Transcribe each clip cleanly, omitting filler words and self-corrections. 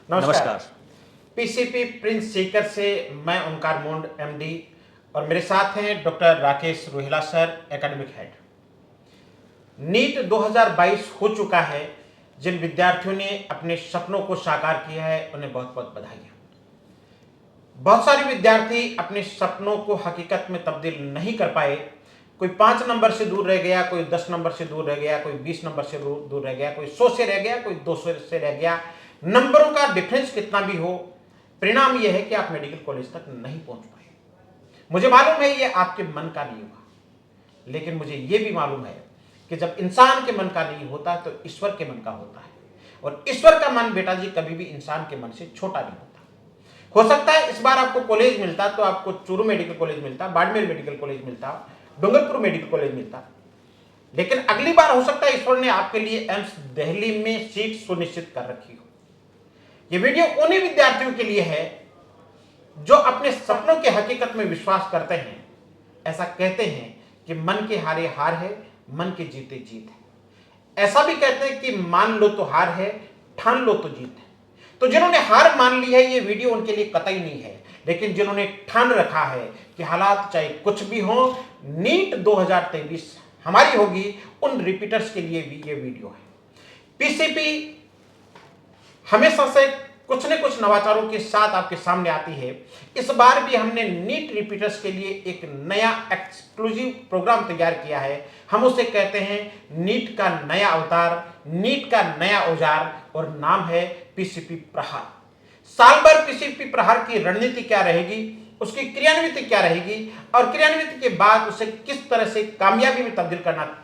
नमस्कार। PCP Prince Sikar से मैं ओंकार मुंड एमडी और मेरे साथ हैं doctor Rakesh Rohila sir, academic head. NEET 2022 हो चुका है। जिन विद्यार्थियों ने अपने सपनों को साकार किया है उन्हें बहुत बहुत बधाई। बहुत सारे विद्यार्थी अपने सपनों को हकीकत में तब्दील नहीं कर पाए। कोई 5 नंबर से दूर रह गया, कोई 10 नंबर से दूर रह गया, कोई 20 नंबर से दूर रह गया, कोई 100 से रह गया, कोई 200 से रह गया। नंबरों का डिफरेंस कितना भी हो, परिणाम यह है कि आप मेडिकल कॉलेज तक नहीं पहुंच पाए। मुझे मालूम है ये आपके मन का नहीं होगा, लेकिन मुझे ये भी मालूम है कि जब इंसान के मन का नहीं होता तो ईश्वर के मन का होता है, और ईश्वर का मन बेटा जी कभी भी इंसान के मन से छोटा नहीं होता। हो सकता है इस बार आपको कॉलेज मिलता तो आपको चूरू मेडिकल कॉलेज मिलता, बाड़मेर मेडिकल कॉलेज मिलता, डूंगरपुर मेडिकल कॉलेज मिलता, लेकिन अगली बार हो सकता है ईश्वर ने आपके लिए एम्स दिल्ली में सीट सुनिश्चित कर रखी हो। यह वीडियो उन्हीं विद्यार्थियों के लिए है जो अपने सपनों के हकीकत में विश्वास करते हैं। ऐसा कहते हैं कि मन के हारे हार है, मन के जीते जीत है। ऐसा भी कहते हैं कि मान लो तो हार है, ठान लो तो जीत है। तो जिन्होंने हार मान ली है ये वीडियो उनके लिए कतई नहीं है, लेकिन जिन्होंने ठान रखा है कि हालात चाहे कुछ भी हो, नीट 2023 हमारी होगी, उन रिपीटर्स के लिए भी ये वीडियो है। पीसीपी हमेशा से कुछ न कुछ नवाचारों के साथ आपके सामने आती है। इस बार भी हमने नीट रिपीटर्स के लिए एक नया एक्सक्लूसिव प्रोग्राम तैयार किया है। हम उसे कहते हैं नीट का नया अवतार, नीट का नया औजार, और नाम है पीसीपी प्रहार। साल भर पीसीपी प्रहार की रणनीति क्या रहेगी, उसकी क्रियान्विति क्या रहेगी, और क्रियान्विति के बाद उसे किस तरह से कामयाबी में तब्दील करना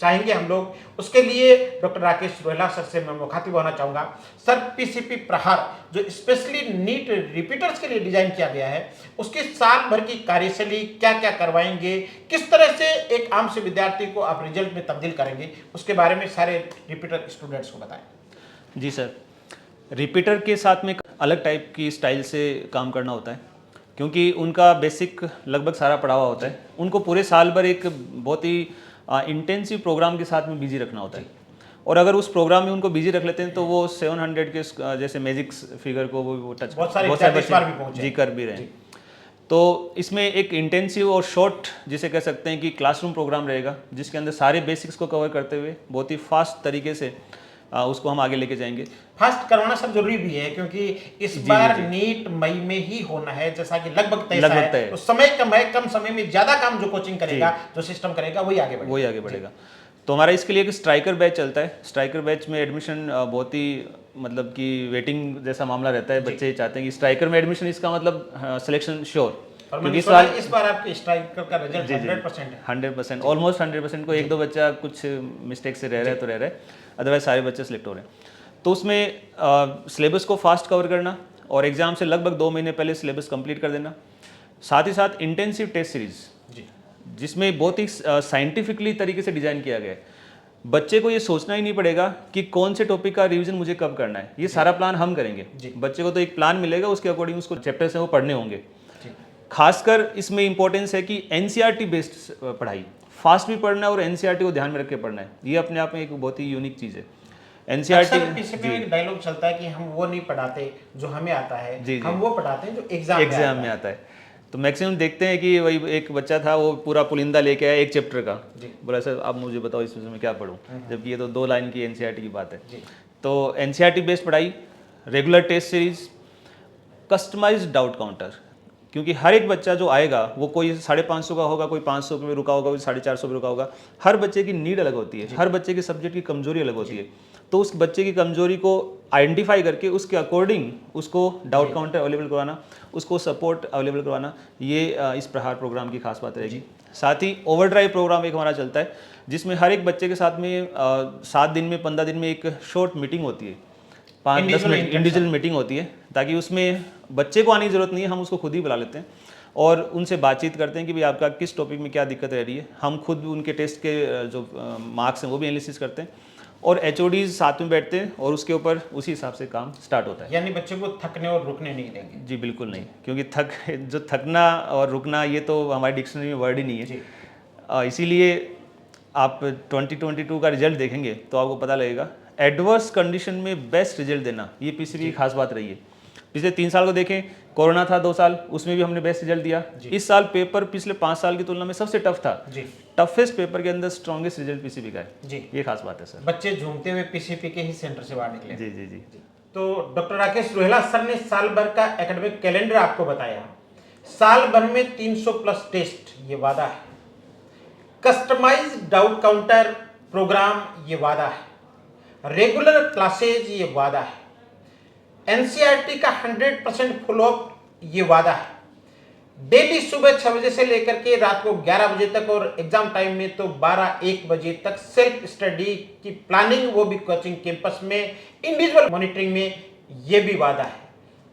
चाहेंगे हम लोग, उसके लिए डॉक्टर राकेश रोहिला सर से मैं मुखातिब होना चाहूंगा। सर, पीसीपी प्रहार जो स्पेशली नीट रिपीटर्स के लिए डिजाइन किया गया है, उसके साल भर की कार्यशैली क्या क्या करवाएंगे, किस तरह से एक आम से विद्यार्थी को आप रिजल्ट में तब्दील करेंगे, उसके बारे में सारे रिपीटर स्टूडेंट्स को बताएं। जी सर, रिपीटर के साथ में अलग टाइप की स्टाइल से काम करना होता है, क्योंकि उनका बेसिक लगभग सारा पढ़ा हुआ होता है। उनको पूरे साल भर एक बहुत ही इंटेंसिव प्रोग्राम के साथ में बिजी रखना होता है, और अगर उस प्रोग्राम में उनको बिजी रख लेते हैं तो वो 700 के जैसे मैजिक फिगर को वो टच बहुत सारे बच्चे जी कर भी रहे हैं। तो इसमें एक इंटेंसिव और शॉर्ट जिसे कह सकते हैं कि क्लासरूम प्रोग्राम रहेगा, जिसके अंदर सारे बेसिक्स को कवर करते हुए बहुत ही फास्ट तरीके से उसको हम आगे लेके जाएंगे। फास्ट करवाना सब जरूरी भी है, क्योंकि इस बार नीट मई में ही होना है, जैसा कि लगभग तय है। तो समय कम है, कम समय में ज्यादा काम जो कोचिंग करेगा, जो सिस्टम करेगा, वही आगे बढ़ेगा। तो हमारा इसके लिए एक स्ट्राइकर बैच चलता है। स्ट्राइकर बैच में एडमिशन बहुत ही मतलब कि वेटिंग जैसा मामला रहता है। बच्चे चाहते हैं कि स्ट्राइकर में एडमिशन, इसका मतलब सिलेक्शन श्योर, क्योंकि इस बार आपके स्ट्राइकर का रिजल्ट 100%, ऑलमोस्ट 100%। को एक दो बच्चा कुछ मिस्टेक से रह रहा है तो रह रहा है, अदरवाइज सारे बच्चे सिलेक्ट हो रहे हैं। तो उसमें सिलेबस को फास्ट कवर करना और एग्जाम से लगभग 2 महीने पहले सिलेबस कंप्लीट कर देना। साथ ही साथ इंटेंसिव टेस्ट सीरीज, जिसमें बहुत ही साइंटिफिकली तरीके से डिजाइन किया गया है। बच्चे को ये सोचना ही नहीं पड़ेगा कि कौन से टॉपिक का रिवीजन मुझे कब करना है, ये सारा प्लान हम करेंगे। बच्चे को तो एक प्लान मिलेगा, उसके अकॉर्डिंग उसको चैप्टर्स हैं वो पढ़ने होंगे। खासकर इसमें इंपॉर्टेंस है कि एनसीईआरटी बेस्ड पढ़ाई, फास्ट भी पढ़ना है और एनसीईआरटी को ध्यान में रख के पढ़ना है। ये अपने आप में एक बहुत ही यूनिक चीज़ है। एनसीईआरटी में एक डायलॉग चलता है कि हम वो नहीं पढ़ाते जो हमें आता है, हम वो पढ़ाते हैं जो एग्जाम में आता है। तो मैक्सिमम देखते हैं कि वही एक बच्चा था, वो पूरा पुलिंदा लेके आया एक चैप्टर का, बोला सर आप मुझे बताओ इसमें मैं क्या पढूं, जबकि ये तो 2 लाइन की एनसीईआरटी की बात है। तो एनसीईआरटी बेस्ड पढ़ाई, regular test series, customized doubt counter, क्योंकि हर एक बच्चा जो आएगा वो कोई 550 का होगा, कोई 500 में रुका होगा, कोई 450 में रुका होगा। हर बच्चे की नीड अलग होती है, हर बच्चे के सब्जेक्ट की कमजोरी अलग होती है। तो उस बच्चे की कमजोरी को आइडेंटिफाई करके उसके अकॉर्डिंग उसको डाउट काउंटर अवेलेबल करवाना, उसको सपोर्ट अवेलेबल करवाना, ये इस प्रहार प्रोग्राम की खास बात रहेगी। साथ ही ओवरड्राइव प्रोग्राम एक हमारा चलता है, जिसमें हर एक बच्चे के साथ में 7 दिन में 15 दिन में एक शॉर्ट मीटिंग होती है, 5-10 मिनट इंडिविजुअल मीटिंग होती है, ताकि उसमें बच्चे को आने की ज़रूरत नहीं है, हम उसको खुद ही बुला लेते हैं और उनसे बातचीत करते हैं कि भाई आपका किस टॉपिक में क्या दिक्कत रह रही है। हम खुद उनके टेस्ट के जो मार्क्स हैं वो भी एनालिसिस करते हैं, और एचओडीज साथ में बैठते हैं और उसके ऊपर उसी हिसाब से काम स्टार्ट होता है। यानी बच्चे को थकने और रुकने नहीं देंगे? जी बिल्कुल नहीं, क्योंकि जो थकना और रुकना ये तो हमारी डिक्शनरी में वर्ड ही नहीं है। इसीलिए आप 2022 का रिजल्ट देखेंगे तो आपको पता लगेगा एडवर्स कंडीशन में बेस्ट रिजल्ट देना, ये पीसीबी की खास बात रही है। पिछले 3 साल को देखें, कोरोना था 2 साल, उसमें भी हमने बेस्ट रिजल्ट दिया। इस साल पेपर पिछले 5 साल की तुलना में सबसे टफ था। टफेस्ट पेपर के अंदर स्ट्रॉन्गेस्ट रिजल्ट पीसीबी का है जी, ये खास बात है सर। बच्चे झूमते हुए पीसीपी के ही सेंटर से बाहर निकले। जी जी जी। तो डॉक्टर राकेश रुहेला सर ने साल भर का एकेडमिक कैलेंडर आपको बताया। साल भर में 300 प्लस टेस्ट, ये वादा है। कस्टमाइज डाउट काउंटर प्रोग्राम, ये वादा है। रेगुलर क्लासेज, ये वादा है। एनसीईआरटी का 100% फॉलोअप, ये वादा है। डेली सुबह 6 बजे से लेकर के रात को 11 बजे तक, और एग्जाम टाइम में तो 12-1 बजे तक सेल्फ स्टडी की प्लानिंग, वो भी कोचिंग कैंपस में, इंडिविजुअल मॉनिटरिंग में, ये भी वादा है।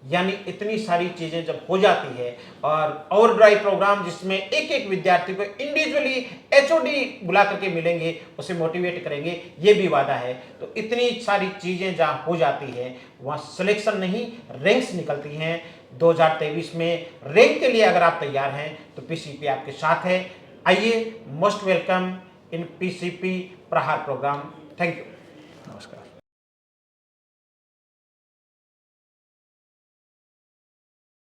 यानी इतनी सारी चीजें जब हो जाती है, और ड्राइव प्रोग्राम जिसमें एक एक विद्यार्थी को इंडिविजुअली एचओडी बुला करके मिलेंगे, उसे मोटिवेट करेंगे, ये भी वादा है। तो इतनी सारी चीजें जहाँ हो जाती है वहाँ सिलेक्शन नहीं, रैंक्स निकलती हैं। 2023 में रैंक के लिए अगर आप तैयार हैं तो पीसीपी आपके साथ है। आइए, मोस्ट वेलकम इन पीसीपी प्रहार प्रोग्राम। Thank you. नमस्कार।